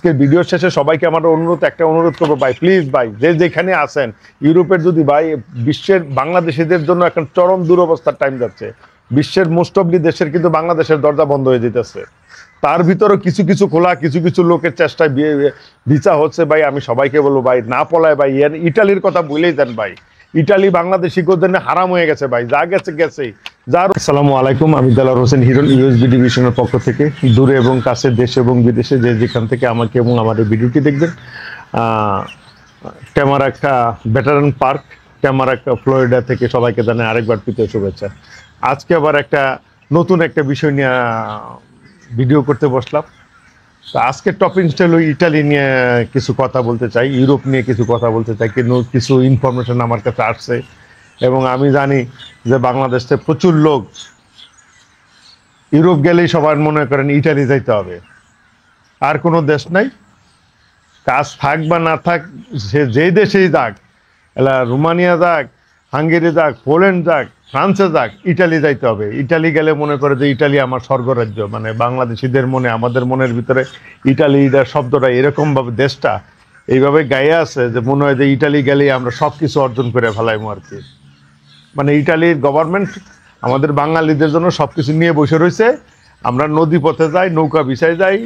আজকের ভিডিও শেষে সবাইকে আমার একটা অনুরোধ করবো ভাই, প্লিজ ভাই, যে যেখানে আছেন ইউরোপের যদি ভাই, বিশ্বের বাংলাদেশিদের জন্য এখন চরম দুরবস্থার টাইম যাচ্ছে। বিশ্বের মোস্ট অফ দি দেশের কিন্তু বাংলাদেশের দরজা বন্ধ হয়ে যেতেছে। তার ভিতরে কিছু কিছু খোলা, কিছু কিছু লোকের চেষ্টায় ভিসা হচ্ছে ভাই। আমি সবাইকে বলবো ভাই, না পলায় ভাই, ইটালির কথা ভুলেই দেন ভাই। ইটালি বাংলাদেশি জন্য হারাম হয়ে গেছে ভাই, যা গেছে গেছেই। আসসালামু আলাইকুম, আমি দেলোয়ার হোসেন হিরণ, ইউএসবি ডিভিশনের পক্ষ থেকে। দূরে এবং কাছে, দেশে এবং বিদেশে যে যেখান থেকে আমাকে এবং আমার এই ভিডিওটি দেখবেন, টেমারাকা ভেটারান পার্ক, টেমারাকা ফ্লোরিডা থেকে সবাইকে জানাই আরেকবার প্রীতীয় শুভেচ্ছা। আজকে আবার নতুন একটা বিষয় নিয়ে ভিডিও করতে বসলাম। তো আজকের টপিকটা হলো ইটালি নিয়ে কিছু কথা বলতে চাই, ইউরোপ নিয়ে কিছু কথা বলতে চাই। কিন্তু কিছু ইনফরমেশন আমার কাছে আসছে এবং আমি জানি যে বাংলাদেশে প্রচুর লোক ইউরোপ গেলেই সবার মনে করেন ইটালি যাইতে হবে, আর কোনো দেশ নাই। কাজ থাক বা না থাক, সে যেই দেশেই যাক, এলা রোমানিয়া যাক, হাঙ্গেরি যাক, পোল্যান্ড যাক, ফ্রান্সে যাক, ইটালি যাইতে হবে। ইটালি গেলে মনে করে যে ইটালি আমার স্বর্গরাজ্য। মানে বাংলাদেশিদের মনে, আমাদের মনের ভিতরে ইটালিটা শব্দটা এরকমভাবে, দেশটা এইভাবে গায়ে আছে যে মনে হয় যে ইটালি গেলেই আমরা সব কিছু অর্জন করে ফেলাইমো আর কি। মানে ইটালির গভর্নমেন্ট আমাদের বাঙালিদের জন্য সব কিছু নিয়ে বসে রয়েছে। আমরা নদী পথে যাই, নৌকা ভিসায় যাই,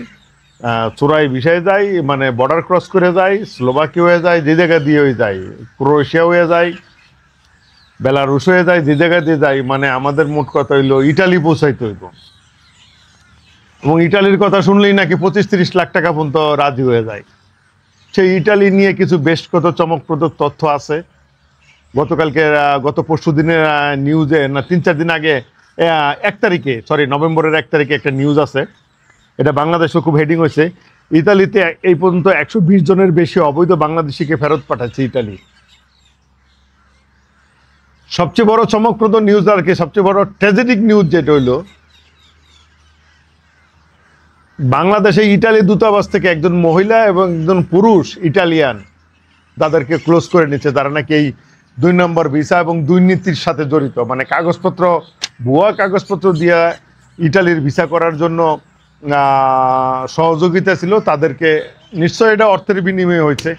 চোরাই ভিসায় যাই, মানে বর্ডার ক্রস করে যাই, স্লোভাকিয়া হয়ে যায়, যে জায়গা দিয়ে হয়ে যাই, ক্রোয়েশিয়া হয়ে যায়, বেলারুশ হয়ে যায়, যে জায়গা দিয়ে যাই, মানে আমাদের মোট কথা হইলো ইটালি পৌঁছাইতে হইব। এবং ইটালির কথা শুনলেই নাকি 25-30 লাখ টাকা পর্যন্ত রাজি হয়ে যায়। সেই ইটালি নিয়ে কিছু বেশ কত চমকপ্রদ তথ্য আছে। গত পরশু দিনের নিউজে, না 3-4 দিন আগে, 1 তারিখে, নভেম্বরের 1 তারিখে একটা নিউজ আছে। এটা বাংলাদেশও খুব হেডিং হয়েছে। ইতালিতে এই পর্যন্ত 120 জনের বেশি অবৈধ বাংলাদেশিকে ফেরত পাঠাচ্ছে ইটালি। সবচেয়ে বড় চমকপ্রদ নিউজ আর কি, সবচেয়ে বড় ট্র্যাজেডিক নিউজ যেটা হইল, বাংলাদেশে ইটালি দূতাবাস থেকে একজন মহিলা এবং একজন পুরুষ ইটালিয়ান তাদেরকে ক্লোজ করে নিচ্ছে, তারা নাকি এই 2 নম্বর ভিসা এবং দুর্নীতির সাথে জড়িত। মানে কাগজপত্র, ভুয়া কাগজপত্র দিয়ে ইটালির ভিসা করার জন্য সহযোগিতা ছিল তাদেরকে। নিশ্চয় এটা অর্থের বিনিময়ে হয়েছে।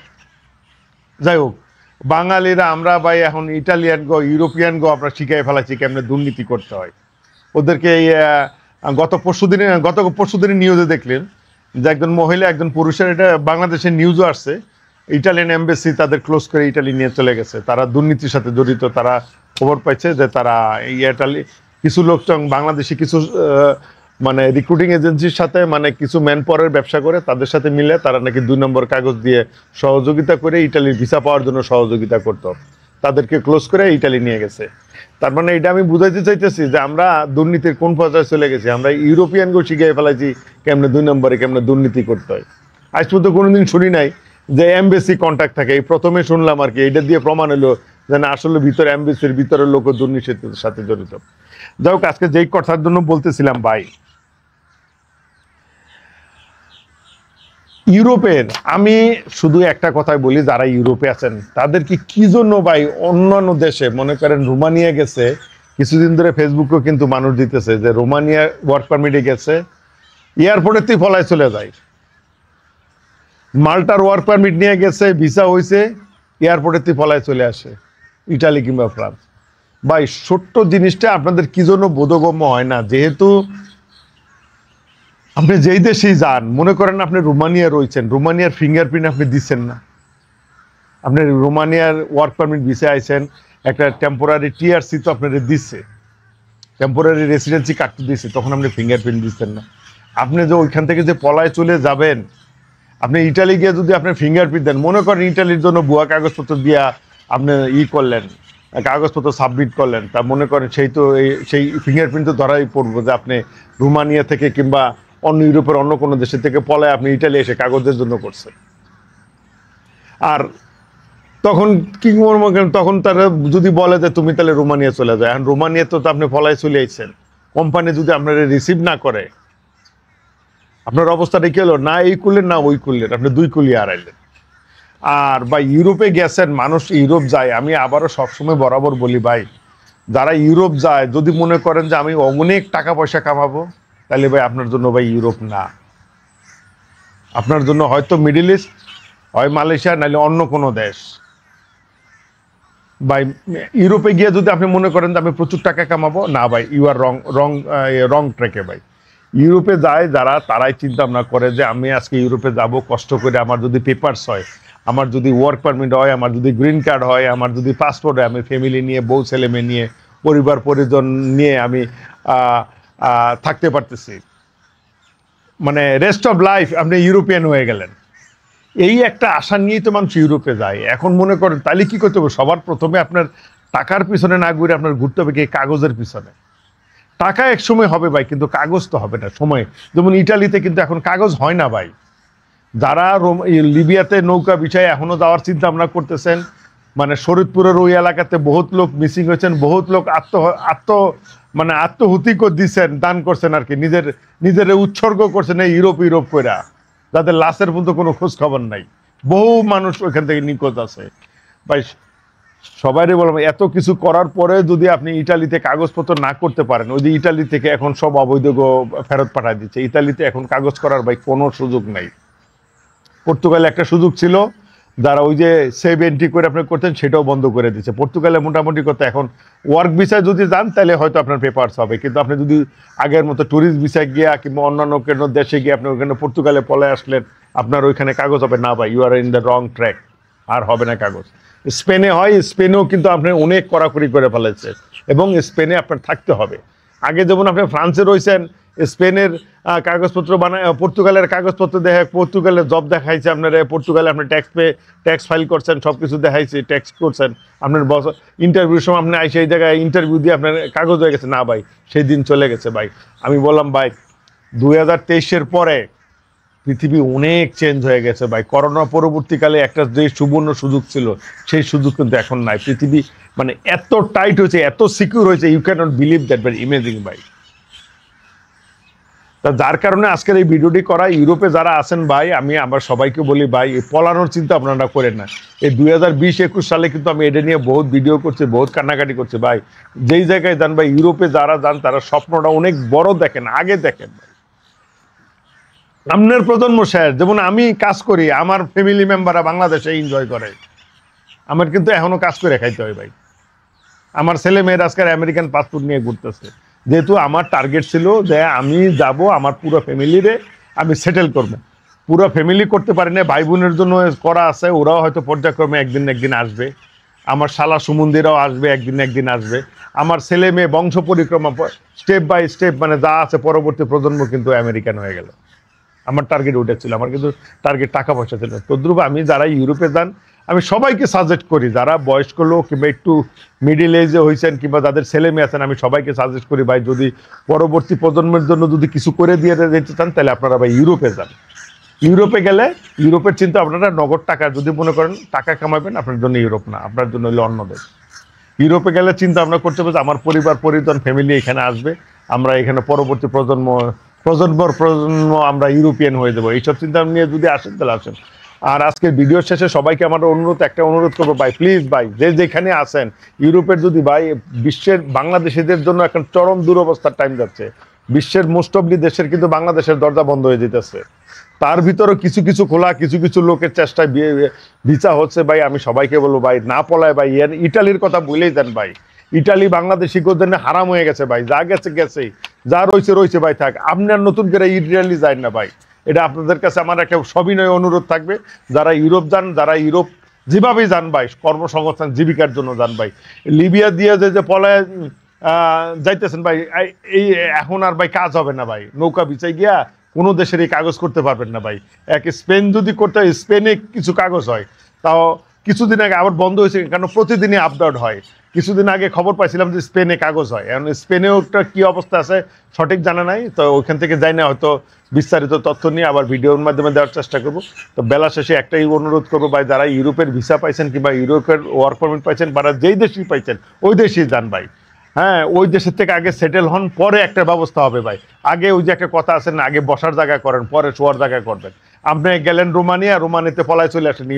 যাই হোক, বাঙালিরা আমরা ভাই এখন ইটালিয়ান গো, ইউরোপিয়ান গো আমরা শিখাই ফেলাচ্ছি কেমনে দুর্নীতি করতে হয় ওদেরকে। গত পরশুদিনের নিউজে দেখলেন যে একজন মহিলা একজন পুরুষের, এটা বাংলাদেশের নিউজও আসছে, ইটালিয়ান এমবাসি তাদের ক্লোজ করে ইটালি নিয়ে চলে গেছে। তারা দুর্নীতির সাথে জড়িত। তারা খবর পাইছে যে তারা ইটালি কিছু লোক, বাংলাদেশি কিছু মানে রিক্রুটিং এজেন্সির সাথে, মানে কিছু ম্যান পাওয়ারের ব্যবসা করে, তাদের সাথে মিলে তারা নাকি 2 নম্বর কাগজ দিয়ে সহযোগিতা করে ইটালির ভিসা পাওয়ার জন্য সহযোগিতা করত। তাদেরকে ক্লোজ করে ইটালি নিয়ে গেছে। তার মানে এটা আমি বুঝাইতে চাইতেছি যে আমরা দুর্নীতির কোন পর্যায়ে চলে গেছি। আমরা ইউরোপিয়ানকেও শিখিয়ে ফেলাইছি কেমনে 2 নম্বরে কেমনে দুর্নীতি করতে হয়। আজ পর্যন্ত কোনোদিন শুনি নাই যে এমবেসি কন্ট্যাক্ট থাকে। এই প্রথমে শুনলাম আর কি। এটা দিয়ে প্রমাণ হলো যে না, আসলে ভিতরে এমবেসির ভিতরের লোক দুর্নীতির সাথে জড়িত। যাই হোক, আজকে যেই কথার জন্য বলতেছিলাম ভাই, ইউরোপের, আমি শুধু একটা কথাই বলি, যারা ইউরোপে আছেন তাদেরকে কি জন্য ভাই অন্যান্য দেশে, মনে করেন রোমানিয়া গেছে, কিছুদিন ধরে ফেসবুকেও কিন্তু মানুষ দিতেছে যে রোমানিয়া ওয়ার্ক পারমিটে গেছে, এয়ারপোর্টেতেই ফলায় চলে যায়। মাল্টার ওয়ার্ক পারমিট নিয়ে গেছে, ভিসা হয়েছে, এয়ারপোর্টেতেই ফলায় চলে আসে ইটালি কিংবা ফ্রান্স। ভাই ছোট্ট জিনিসটা আপনাদের কি জন্য বোধগম্য হয় না? যেহেতু আপনি যেই দেশেই যান, মনে করেন আপনি রোমানিয়া রয়েছেন, রোমানিয়ার ফিঙ্গারপ্রিন্ট আপনি দিচ্ছেন না। আপনি রোমানিয়ার ওয়ার্ক পারমিট ভিসা আইছেন, একটা টেম্পোরারি টিআরসি তো আপনাদের দিচ্ছে, টেম্পোরারি রেসিডেন্সি কার্ড তো দিচ্ছে, তখন আপনি ফিঙ্গারপ্রিন্ট দিচ্ছেন না। আপনি যে ওইখান থেকে যে পলায় চলে যাবেন, আপনি ইটালি গিয়ে যদি আপনি ফিঙ্গারপ্রিন্ট দেন, মনে করেন ইটালির জন্য ভুয়া কাগজপত্র দিয়া আপনি করলেন, কাগজপত্র সাবমিট করলেন, তা মনে করেন সেই ফিঙ্গারপ্রিন্ট তো ধরাই পড়বো যে আপনি রোমানিয়া থেকে কিংবা অন্য ইউরোপের অন্য কোনো দেশের থেকে পলায় আপনি ইটালি এসে কাগজের জন্য করছেন। আর তখন কি তখন তারা যদি বলে যে তুমি তাহলে রোমানিয়া চলে যায়, এখন রোমানিয়া তো আপনি পলায় চলে আইছেন, কোম্পানি যদি আপনার রিসিভ না করে, আপনার অবস্থাটা কি হলো? না এই করলেন না ওই করলেন, আপনি 2 কুলি হারাইলেন। আর বা ইউরোপে গেছেন, মানুষ ইউরোপ যায়, আমি আবারও সবসময় বরাবর বলি ভাই, যারা ইউরোপ যায় যদি মনে করেন যে আমি অনেক টাকা পয়সা কামাবো, তাহলে ভাই আপনার জন্য ভাই ইউরোপ না। আপনার জন্য হয়তো মিডল ইস্ট, হয় মালয়েশিয়া, নাহলে অন্য কোনো দেশ। ভাই ইউরোপে গিয়ে যদি আপনি মনে করেন যে আমি প্রচুর টাকা কামাবো, না ভাই, ইউ আর রং রং রং ট্র্যাকে ভাই। ইউরোপে যায় যারা, তারাই চিন্তা ভাবনা করে যে আমি আজকে ইউরোপে যাব কষ্ট করে, আমার যদি পেপারস হয়, আমার যদি ওয়ার্ক পারমিট হয়, আমার যদি গ্রিন কার্ড হয়, আমার যদি পাসপোর্ট হয়, আমি ফ্যামিলি নিয়ে, বউ ছেলে মেয়ে নিয়ে, পরিবার পরিজন নিয়ে আমি থাকতে পারতেছি, মানে রেস্ট অফ লাইফ আপনি ইউরোপিয়ান হয়ে গেলেন। এই একটা আশা নিয়েই তো মানুষ ইউরোপে যায়। এখন মনে করেন তাহলে কি করতে হবে, সবার প্রথমে আপনার টাকার পিছনে না ঘুরে আপনার ঘুরতে হবে কি কাগজের পিছনে। টাকা এক সময় হবে ভাই, কিন্তু কাগজ তো হবে না সময়। যেমন ইটালিতে কিন্তু এখন কাগজ হয় না ভাই। যারা লিবিয়াতে নৌকা বিছায় এখনো যাওয়ার চিন্তা ভাবনা করতেছেন, মানে শরীদপুরের ওই এলাকাতে বহুত লোক মিসিং হয়েছেন, বহুত লোক আত্মহুতি দিচ্ছেন, দান করছেন আর কি, নিজের উৎসর্গ করছেন এই ইউরোপ কইরা, যাদের লাশের মধ্যে কোনো খোঁজ খবর নাই। বহু মানুষ ওইখান থেকে নিখোঁজ আছে ভাই। সবাইরে বললাম, এত কিছু করার পরে যদি আপনি ইটালিতে কাগজপত্র না করতে পারেন, ওই যে ইটালি থেকে এখন সব অবৈধ ফেরত পাঠায় দিচ্ছে। ইটালিতে এখন কাগজ করার ভাই কোনো সুযোগ নাই। পর্তুগালে একটা সুযোগ ছিল, যারা ওই যে সেভ এন্ট্রি করে আপনি করতেন, সেটাও বন্ধ করে দিচ্ছে। পর্তুগালে মোটামুটি কথা এখন ওয়ার্ক ভিসায় যদি যান তাহলে হয়তো আপনার পেপারস হবে, কিন্তু আপনি যদি আগের মতো ট্যুরিস্ট ভিসায় গিয়া কিংবা অন্যান্য কোনো দেশে গিয়ে আপনি ওইখানে পর্তুগালে পলে আসলেন, আপনার ওইখানে কাগজ হবে না ভাই, you are in the wrong track, আর হবে না কাগজ। স্পেনে হয়, স্পেনেও কিন্তু আপনি অনেক কড়াকড়ি করে ফেলেছে, এবং স্পেনে আপনার থাকতে হবে। আগে যেমন আপনি ফ্রান্সে রয়েছেন, স্পেনের কাগজপত্র বানায়, পর্তুগালের কাগজপত্র দেখে পর্তুগালের জব দেখাইছে আপনার, পর্তুগালে আপনি ট্যাক্স ফাইল করছেন, সব কিছু দেখাইছে, ট্যাক্স করছেন, আপনার বস ইন্টারভিউর সময় আপনি আইসে এই জায়গায় ইন্টারভিউ দিয়ে আপনার কাগজ হয়ে গেছে। না ভাই, সেই দিন চলে গেছে ভাই। আমি বললাম ভাই 2023-এর পরে পৃথিবী অনেক চেঞ্জ হয়ে গেছে ভাই। করোনা পরবর্তীকালে একটা যে সুবর্ণ সুযোগ ছিল, সেই সুযোগ কিন্তু এখন নাই। পৃথিবী মানে এত টাইট হয়েছে, এত সিকিউর হয়েছে, you can not believe that, ভাই ইমেজিং ভাই। তা যার কারণে আজকের এই ভিডিওটি করা। ইউরোপে যারা আছেন ভাই, আমি আবার সবাইকে বলি ভাই, পলানোর চিন্তা আপনারা করেন না। এই 2020-21 সালে কিন্তু আমি এটা নিয়ে বহুত ভিডিও করছি, বহুত কান্নাকাটি করছি ভাই। যেই জায়গায় যান ভাই, ইউরোপে যারা যান তারা স্বপ্নটা অনেক বড় দেখেন, আগে দেখেন ভাই। আপনার প্রজন্ম শেষ, যেমন আমি কাজ করি, আমার ফ্যামিলি মেম্বাররা বাংলাদেশে এনজয় করে, আমার কিন্তু এখনো কাজ করে খাইতে হয় ভাই। আমার ছেলে মেয়েরা আজকাল আমেরিকান পাসপোর্ট নিয়ে ঘুরতেছে, যেহেতু আমার টার্গেট ছিল যে আমি যাব, আমার পুরো ফ্যামিলিরে আমি সেটেল করবো। পুরো ফ্যামিলি করতে পারি না, ভাই বোনের জন্য করা আছে, ওরাও হয়তো পর্যায়ক্রমে একদিন আসবে। আমার শালা সুমন্দিরাও আসবে, একদিন আসবে। আমার ছেলে মেয়ে বংশ পরিক্রমা স্টেপ বাই স্টেপ, মানে যা আছে পরবর্তী প্রজন্ম কিন্তু আমেরিকান হয়ে গেল। আমার টার্গেট ওটা ছিল, আমার কিন্তু টার্গেট টাকা পয়সা ছিল। তদ্রুপ আমি যারা ইউরোপে যান, আমি সবাইকে সাজেস্ট করি, যারা বয়স্ক লোক কিংবা একটু মিডিল এজে হয়েছেন কিংবা যাদের ছেলে মেয়ে আছেন, আমি সবাইকে সাজেস্ট করি ভাই, যদি পরবর্তী প্রজন্মের জন্য যদি কিছু করে দিয়ে যেতে চান, তাহলে আপনারা ভাই ইউরোপে যান। ইউরোপে গেলে ইউরোপের চিন্তা আপনারা নগদ টাকা, যদি মনে করেন টাকা কামাবেন, আপনার জন্য ইউরোপ না, আপনার জন্য হলো অন্য দেশ। ইউরোপে গেলে চিন্তা ভাবনা করতে হবে যে আমার পরিবার পরিজন ফ্যামিলি এখানে আসবে, আমরা এখানে পরবর্তী প্রজন্ম আমরা ইউরোপিয়ান হয়ে যাবো। এইসব চিন্তা নিয়ে যদি আসেন তাহলে আসেন। আর আজকের ভিডিও শেষে সবাইকে আমার একটা অনুরোধ করবো ভাই, প্লিজ ভাই, যেখানে আছেন ইউরোপের, যদি ভাই বিশ্বের বাংলাদেশিদের জন্য এখন চরম দুরবস্থার টাইম যাচ্ছে। বিশ্বের মোস্ট অফ দি দেশের কিন্তু বাংলাদেশের দরজা বন্ধ হয়ে যেতেছে। তার ভিতরে কিছু খোলা, কিছু লোকের চেষ্টায় ভিসা হচ্ছে ভাই। আমি সবাইকে বলবো ভাই, না পলায় ভাই, ইটালির কথা বলেই দেন ভাই। ইটালি বাংলাদেশি জন্য হারাম হয়ে গেছে ভাই, যা গেছে, যা রয়েছে ভাই থাক। আপনি আর নতুন করে ইটালি যায় না ভাই। এটা আপনাদের কাছে আমার একটা সবিনয় অনুরোধ থাকবে, যারা ইউরোপ যান, যারা ইউরোপ যেভাবেই যান ভাই, কর্মসংস্থান জীবিকার জন্য যান ভাই। লিবিয়া দিয়ে যে পলায় যাইতেছেন ভাই, এই এখন আর ভাই কাজ হবে না ভাই। নৌকা বিছাই গিয়া কোনো দেশের এই কাগজ করতে পারবেন না ভাই। স্পেন যদি করতে হয়, স্পেনে কিছু কাগজ হয়, তাও কিছুদিন আগে আবার বন্ধ হয়েছে, কারণ প্রতিদিনই আপডেট হয়। কিছুদিন আগে খবর পাইছিলাম যে স্পেনে কাগজ হয়, এখন স্পেনেও একটা কী অবস্থা আছে সঠিক জানা নাই, তো ওইখান থেকে যাই না, হয়তো বিস্তারিত তথ্য নিয়ে আবার ভিডিওর মাধ্যমে দেওয়ার চেষ্টা করবো। তো বেলা শেষে একটাই অনুরোধ করবো ভাই, যারা ইউরোপের ভিসা পাইছেন কিংবা ইউরোপের ওয়ার্ক পারমিট পাইছেন, বা যেই দেশেই পাইছেন ওই দেশেই যান ভাই। হ্যাঁ, ওই দেশের থেকে আগে সেটেল হন, পরে একটা ব্যবস্থা হবে ভাই। আগে ওই যে একটা কথা আছে না, আগে বসার জায়গা করেন, পরে শোয়ার জায়গা করবেন। আপনি গেলেন রোমানিয়াতে পলায় চলে আসেন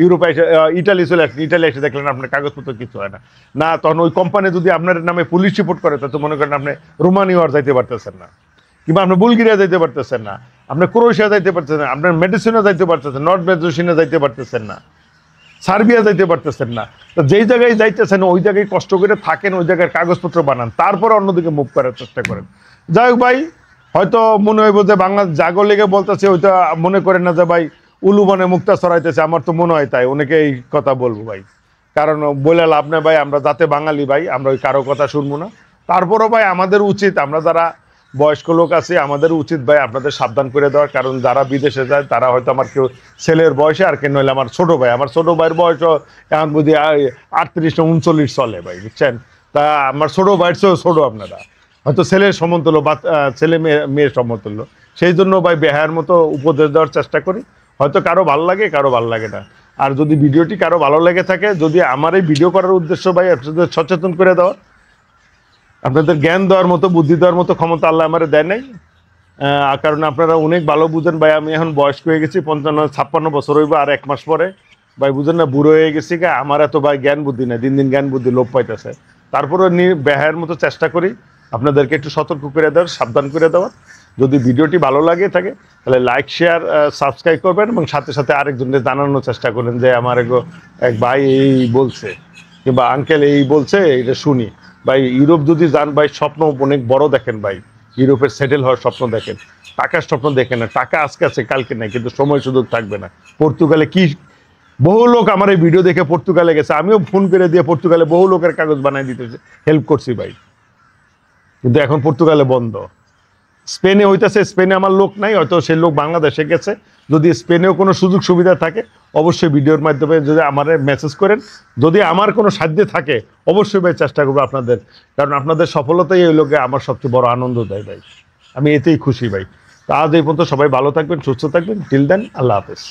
ইউরোপে এসে ইটালি চলে আসেন, ইটালি এসে দেখলেন আপনার কাগজপত্র কিছু হয় না, তখন ওই কোম্পানি যদি আপনার নামে পুলিশ রিপোর্ট করে, তো মনে করেন আপনি রোমানিয়া আর যাইতে পারতেছেন না, কিংবা আপনি বুলগেরিয়া যাইতে পারতেছেন না। আপনি ক্রোয়েশিয়া যাইতে পারতেছেন না, আপনার মেডিসিনে যাইতে পারতেছেন, নর্থ মেডিসিনে যাইতে পারতেছেন না, সার্বিয়া যাইতে পারতেছেন না। তো যেই জায়গায় যাইতেছেন ওই জায়গায় কষ্ট করে থাকেন, ওই জায়গায় কাগজপত্র বানান, তারপর অন্যদিকে মুভ করার চেষ্টা করেন। যাই হোক ভাই, হয়তো মনে হইব যে বাংলা জাগর লেগে বলতেছে, ওইটা মনে করেন না যে ভাই উলু বনে মুক্তা ছড়াইতেছে, আমার তো মনে হয় তাই, অনেকে এই কথা বলবো ভাই, কারণ বলে লাভ নেই ভাই, আমরা যাতে বাঙালি ভাই, আমরা ওই কারো কথা শুনবো না। তারপরও ভাই আমাদের উচিত, আমরা যারা বয়স্ক লোক আছি আমাদের উচিত ভাই আপনাদের সাবধান করে দেওয়ার, কারণ যারা বিদেশে যায় তারা হয়তো আমার কেউ ছেলের বয়সে, আর কেন নইলে আমার ছোট ভাই, আমার ছোট ভাইয়ের বয়সও এখন বুঝি 38 না 39 চলে ভাই, বুঝছেন। তা আমার ছোট ভাইয়ের চেয়েও ছোট আপনারা, হয়তো ছেলের সমতুল্য বা ছেলে মেয়ের সমতুল্য, সেই জন্য ভাই বেহায়ার মতো উপদেশ দেওয়ার চেষ্টা করি। হয়তো কারো ভালো লাগে, কারো ভালো লাগে না। আর যদি ভিডিওটি কারো ভালো লেগে থাকে, যদি আমার এই ভিডিও করার উদ্দেশ্য ভাই আপনাদের সচেতন করে দেওয়া, আপনাদের জ্ঞান দেওয়ার মতো, বুদ্ধি দেওয়ার মতো ক্ষমতা আল্লাহ আমার দেয় নাই, কারণ আপনারা অনেক ভালো বুঝেন ভাই, আমি এখন বয়স্ক হয়ে গেছি, 55-56 বছর হইব আর 1 মাস পরে ভাই, বুঝেন না, বুড়ো হয়ে গেছি, আমার এত ভাই জ্ঞান বুদ্ধি না, দিন দিন জ্ঞান বুদ্ধি লোপ পাইতেছে। তারপরে বেহায়ের মতো চেষ্টা করি আপনাদেরকে একটু সতর্ক করে দেওয়ার, সাবধান করে দেওয়ার। যদি ভিডিওটি ভালো লাগে থাকে তাহলে লাইক, শেয়ার, সাবস্ক্রাইব করবেন, এবং সাথে সাথে আরেকজনকে জানানোর চেষ্টা করেন যে আমার এক ভাই এই বলছে, কিংবা আঙ্কেল এই বলছে, এটা শুনি ভাই। ইউরোপ যদি যান ভাই, স্বপ্ন অনেক বড় দেখেন ভাই, ইউরোপের সেটেল হওয়ার স্বপ্ন দেখেন, টাকার স্বপ্ন দেখেন না। টাকা আজকে আছে কালকে নাই, কিন্তু সময় সুযোগ থাকবে না। পর্তুগালে কি বহু লোক আমার এই ভিডিও দেখে পর্তুগালে গেছে, আমিও ফোন করে দিয়ে পর্তুগালে বহু লোকের কাগজ বানাই দিতেছে, হেল্প করছি ভাই, কিন্তু এখন পর্তুগালে বন্ধ। স্পেনে হইতেছে, স্পেনে আমার লোক নাই, হয়তো সেই লোক বাংলাদেশে গেছে। যদি স্পেনেও কোনো সুযোগ সুবিধা থাকে অবশ্যই ভিডিওর মাধ্যমে যদি আমার মেসেজ করেন, যদি আমার কোনো সাধ্য থাকে অবশ্যই ভাই চেষ্টা করবো আপনাদের, কারণ আপনাদের সফলতাই এই লোকে আমার সবচেয়ে বড় আনন্দ দেয় ভাই, আমি এতেই খুশি ভাই। তা আজ এই পর্যন্ত, সবাই ভালো থাকবেন, সুস্থ থাকবেন, টিল দেন, আল্লাহ হাফেজ।